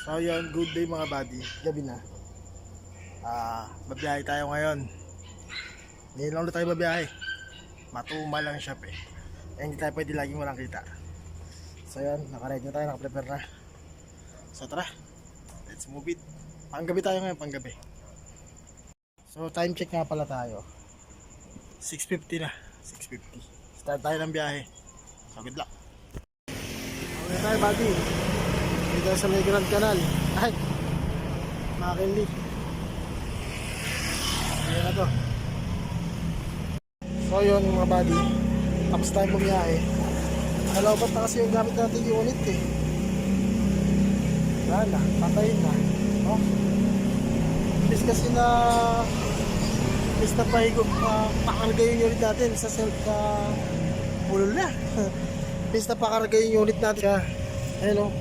So yun, good day mga buddy. Gabi na. Babiyahe tayo ngayon. Ngayon lang ulit tayo babiyahe. Matumal lang shop eh. Hindi tayo pwede laging walang kita. So yun, nakaready na tayo, nakaprepare na. So tara, let's move it. Panggabi tayo ngayon, panggabi. So time check nga pala tayo. 6:50 na, 6:50. Start tayo ng biyahe. So good luck. Okay tayo buddy. Dito sa may Grand Canal. Ay, Makili. Ayan na to. So yun mga buddy, tapos tayo bumiyahe. Nalobat na kasi yung gamit natin yung unit eh. Wala na, patayin na, no? Imbis kasi na imbis na pahigop pakarga yung unit natin sa self na bulol na. Imbis na pakarga yung unit natin. Ayun o,